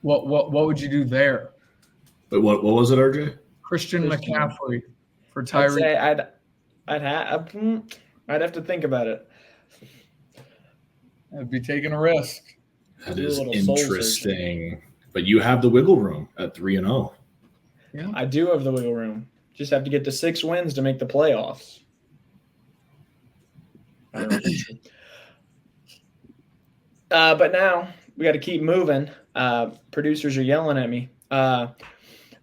What would you do there? But what was it, RJ? Christian McCaffrey for Tyreek. I'd have to think about it. I'd be taking a risk. That is interesting. But you have the wiggle room at 3-0. Yeah. I do have the wiggle room. Just have to get to 6 wins to make the playoffs. I don't know if that's true. But now we got to keep moving. Producers are yelling at me.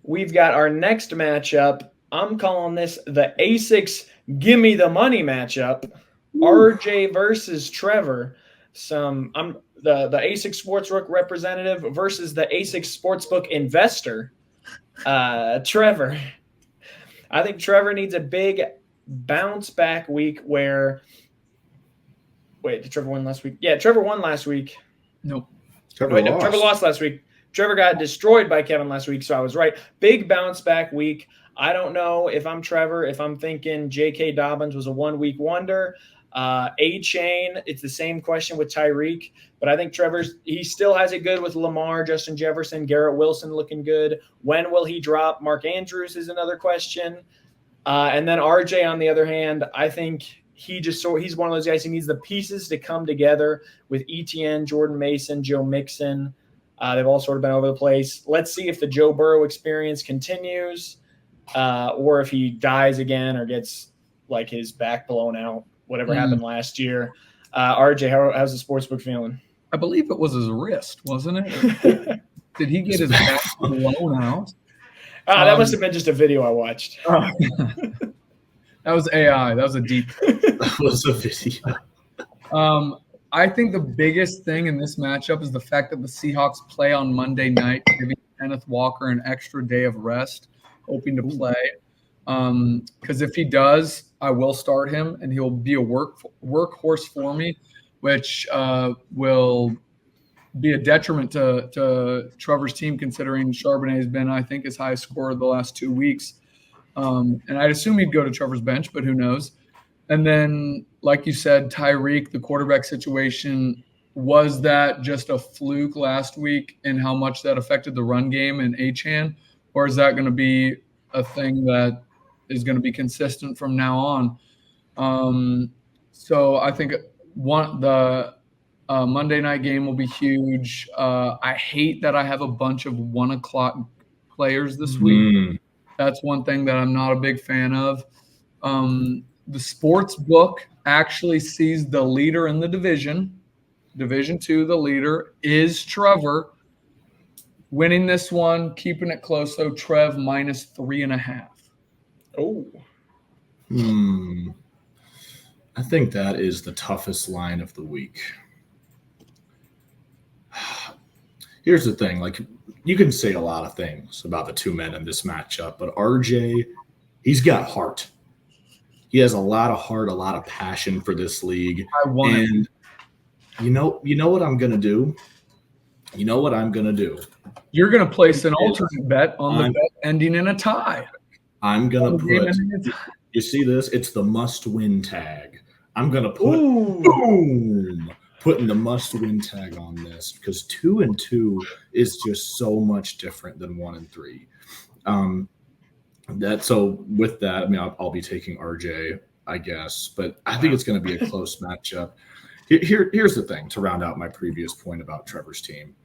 We've got our next matchup. I'm calling this the ASICS Gimme the Money matchup. RJ versus Trevor. I'm the ASICS Sportsbook representative versus the ASICS Sportsbook investor. Trevor. I think Trevor needs a big bounce back week where. Wait, did Trevor win last week? Yeah, Trevor won last week. Nope. Trevor lost. Trevor lost last week. Trevor got destroyed by Kevin last week, so I was right. Big bounce back week. I don't know if I'm Trevor, if I'm thinking J.K. Dobbins was a 1-week wonder. A-Chain, it's the same question with Tyreek, but I think he still has it good with Lamar, Justin Jefferson, Garrett Wilson looking good. When will he drop? Mark Andrews is another question. And then RJ, on the other hand, I think he's one of those guys who needs the pieces to come together with ETN, Jordan Mason, Joe Mixon. They've all sort of been over the place. Let's see if the Joe Burrow experience continues or if he dies again or gets like his back blown out, whatever happened last year. RJ, how's the sportsbook feeling? I believe it was his wrist, wasn't it? Did he get his back blown out? That must have been just a video I watched. That was AI. That was a deep. That was a video. I think the biggest thing in this matchup is the fact that the Seahawks play on Monday night, giving Kenneth Walker an extra day of rest, hoping to play. Because if he does, I will start him, and he'll be a workhorse for me, which will be a detriment to Trevor's team, considering Charbonnet has been, I think, his highest scorer the last 2 weeks. And I'd assume he'd go to Trevor's bench, but who knows? And then, like you said, Tyreek, the quarterback situation, was that just a fluke last week and how much that affected the run game and Achane? Or is that going to be a thing that is going to be consistent from now on? So I think the Monday night game will be huge. I hate that I have a bunch of 1 o'clock players this week. That's one thing that I'm not a big fan of. The sports book actually sees the leader in the division. Division 2, the leader is Trevor. Winning this one, keeping it close, though, Trev minus 3.5. Oh. I think that is the toughest line of the week. Here's the thing. Like, you can say a lot of things about the two men in this matchup, but RJ, he's got heart. He has a lot of heart, a lot of passion for this league. I want it. And you know what I'm going to do? You know what I'm going to do? You're going to place an alternate bet on the bet ending in a tie. I'm going to put – you see this? It's the must-win tag. I'm going to put – boom! Putting the must-win tag on this because 2 and 2 is just so much different than 1 and 3. So with that, I mean, I'll be taking RJ, I guess, but I think it's going to be a close matchup. Here's the thing to round out my previous point about Trevor's team.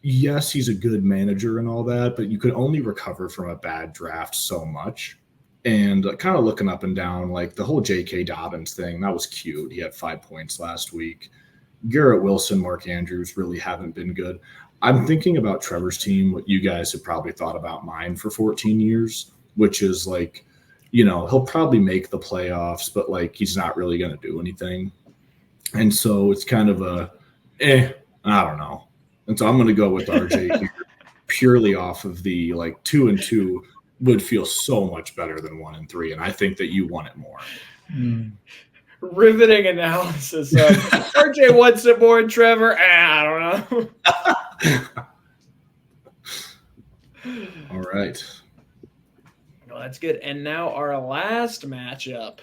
Yes, he's a good manager and all that, but you could only recover from a bad draft so much. And kind of looking up and down, like the whole J.K. Dobbins thing, that was cute. He had 5 points last week. Garrett Wilson, Mark Andrews really haven't been good. I'm thinking about Trevor's team, what you guys have probably thought about mine for 14 years, which is like, he'll probably make the playoffs, but like he's not really going to do anything. And so it's kind of I don't know. And so I'm going to go with RJ here, purely off of the 2 and 2 would feel so much better than 1 and 3. And I think that you want it more. Riveting analysis of RJ wants it more than Trevor. I don't know. All right. Well, that's good. And now our last matchup.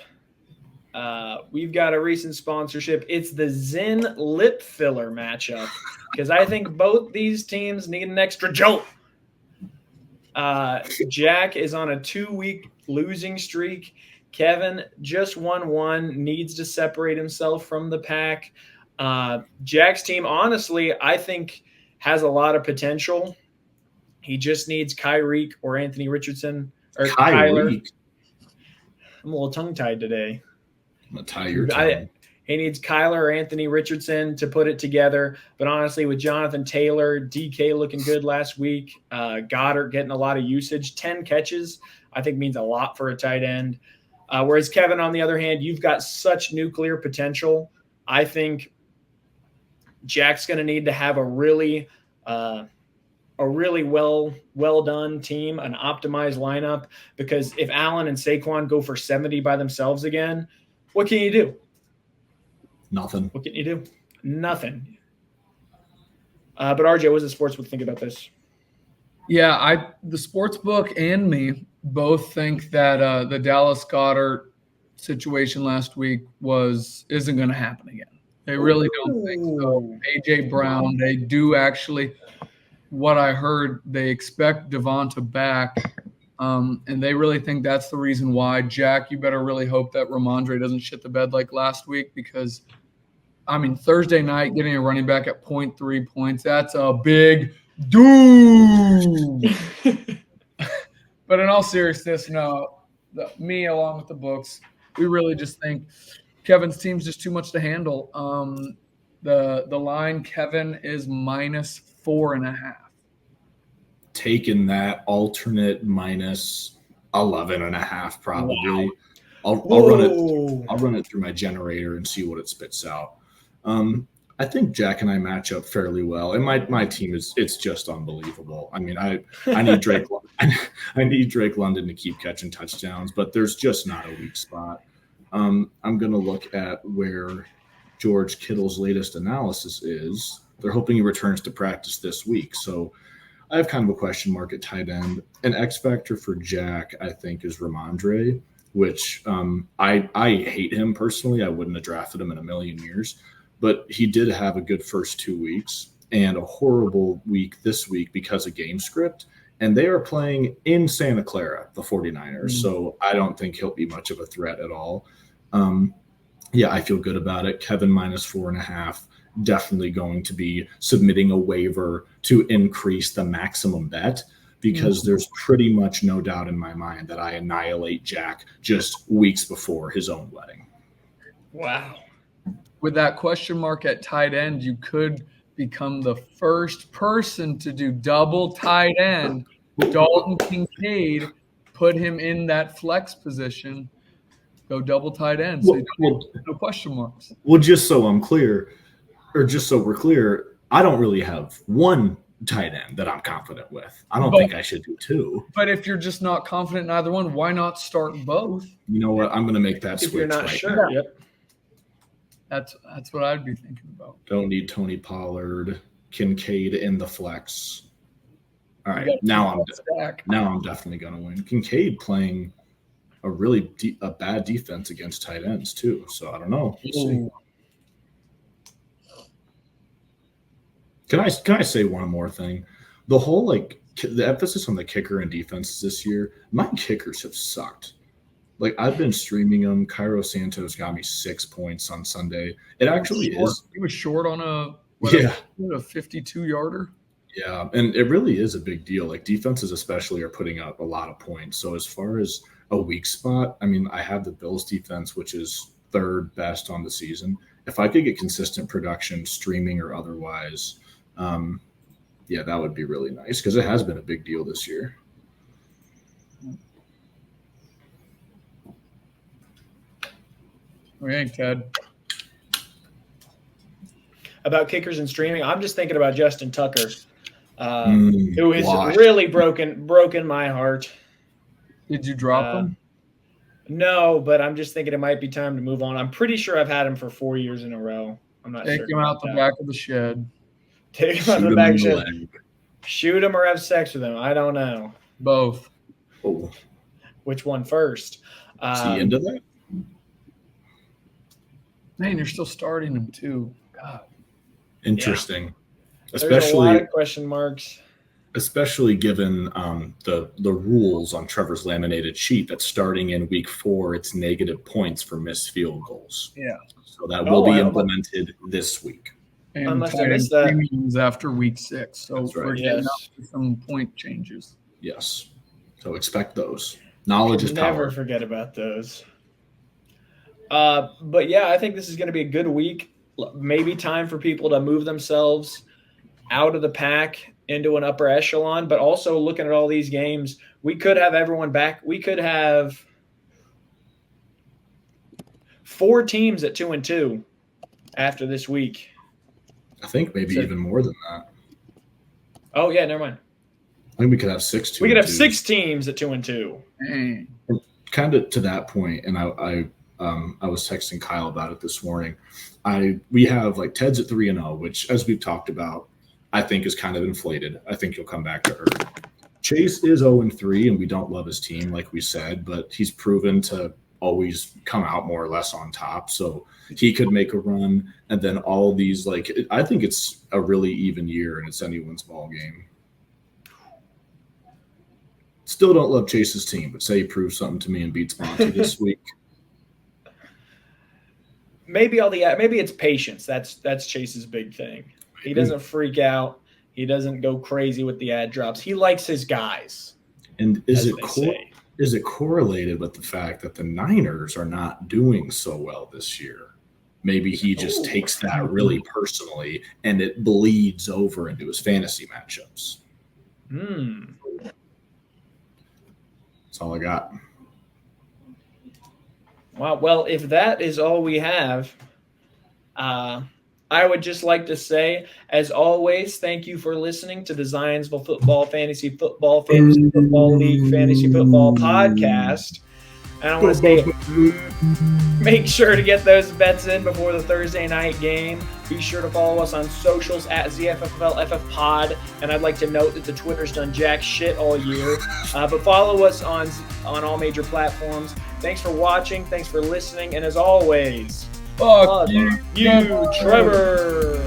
We've got a recent sponsorship. It's the Zen Lip Filler matchup because I think both these teams need an extra jolt. Jack is on a 2-week losing streak. Kevin just won 1, needs to separate himself from the pack. Jack's team, honestly, I think has a lot of potential. He just needs Kyreek or Anthony Richardson or Kyler. I'm a little tongue-tied today. I'm going to tie your tongue. He needs Kyler or Anthony Richardson to put it together. But honestly, with Jonathan Taylor, DK looking good last week, Goddard getting a lot of usage, 10 catches, I think means a lot for a tight end. Whereas Kevin, on the other hand, you've got such nuclear potential. I think Jack's going to need to have a really well done team, an optimized lineup, because if Allen and Saquon go for 70 by themselves again, what can you do? Nothing. What can you do? Nothing. But RJ, what does the sportsbook think about this? Yeah, the sportsbook and me both think that the Dallas Goedert situation last week isn't going to happen again. They really don't think so. AJ Brown, they do actually. What I heard, they expect Devonta back, and they really think that's the reason why. Jack, you better really hope that Ramondre doesn't shit the bed like last week, because, I mean, Thursday night getting a running back at 0.3 points, that's a big doom. But in all seriousness, no, me along with the books, we really just think Kevin's team's just too much to handle. The line, Kevin, is -4.5. Taking that alternate minus 11.5 probably. Wow. I'll run it through my generator and see what it spits out. I think Jack and I match up fairly well, and my team it's just unbelievable. I mean, I need Drake I need Drake London to keep catching touchdowns, but there's just not a weak spot. I'm gonna look at where George Kittle's latest analysis is. They're hoping he returns to practice this week, so I have kind of a question mark at tight end. An X factor for Jack, I think, is Ramondre, which I hate him personally. I wouldn't have drafted him in a million years. But he did have a good first 2 weeks and a horrible week this week because of game script. And they are playing in Santa Clara, the 49ers. So I don't think he'll be much of a threat at all. Yeah, I feel good about it. Kevin -4.5. Definitely going to be submitting a waiver to increase the maximum bet, because there's pretty much no doubt in my mind that I annihilate Jack just weeks before his own wedding. Wow. With that question mark at tight end, you could become the first person to do double tight end. Dalton Kincaid, put him in that flex position, go double tight end. So no question marks. Well, just so I'm clear, or just so we're clear, I don't really have one tight end that I'm confident with. I don't think I should do two. But if you're just not confident in either one, why not start both? You know what? I'm going to make that switch. If you're not right sure, now. yep. That's what I'd be thinking about. Don't need Tony Pollard, Kincaid in the flex. All right, now I'm definitely going to win. Kincaid playing a bad defense against tight ends too. So I don't know. We'll see. Can I say one more thing? The whole the emphasis on the kicker and defenses this year, my kickers have sucked. I've been streaming them. Cairo Santos got me 6 points on Sunday. It actually is. He was short on a 52-yarder. Yeah, and it really is a big deal. Defenses especially are putting up a lot of points. So as far as a weak spot, I mean, I have the Bills defense, which is third best on the season. If I could get consistent production, streaming or otherwise, that would be really nice, because it has been a big deal this year. What do you think, Ted? About kickers and streaming, I'm just thinking about Justin Tucker, who has really broken my heart. Did you drop him? No, but I'm just thinking it might be time to move on. I'm pretty sure I've had him for 4 years in a row. I'm not sure. Take him out the back of the shed. Take him out the back of the shed. Shoot him or have sex with him. I don't know. Both. Oh. Which one first? Is he into that? Man, you're still starting him too. God. Interesting. Yeah. There's a lot of question marks. Especially given the rules on Trevor's laminated sheet that starting in week 4, it's negative points for missed field goals. Yeah. So that will be implemented this week. and Unless I tight missed end that. premiums after week 6. So That's right. we're getting Yes. up to some point changes. Yes. So expect those. Knowledge is Never power. forget about those. But yeah, I think this is going to be a good week. Maybe time for people to move themselves out of the pack into an upper echelon, but also looking at all these games, we could have everyone back. We could have 4 teams at 2-2 after this week. I think maybe even more than that. Oh yeah, never mind. I think we could have 6 We could have 2-2s. 6 teams at 2-2. Dang. Kind of to that point, and I was texting Kyle about it this morning. We have like Ted's at 3-0, which, as we've talked about, I think is kind of inflated. I think he'll come back to earth. Chase is 0-3, and we don't love his team, like we said, but he's proven to always come out more or less on top. So he could make a run, and then all these, like, I think it's a really even year, and it's anyone's ball game. Still don't love Chase's team, but say he proves something to me and beats Monty this week. Maybe it's patience. That's Chase's big thing. He doesn't freak out. He doesn't go crazy with the ad drops. He likes his guys. And is it say. correlated with the fact that the Niners are not doing so well this year? Maybe he just takes that really personally, and it bleeds over into his fantasy matchups. That's all I got. Wow. Well, if that is all we have, I would just like to say, as always, thank you for listening to the Zionsville Football Fantasy Football League Fantasy Football Podcast. And I want to say, make sure to get those bets in before the Thursday night game. Be sure to follow us on socials at ZFFFL FFPOD. And I'd like to note that the Twitter's done jack shit all year. But follow us on all major platforms. Thanks for watching. Thanks for listening. And as always, Fuck you, Trevor.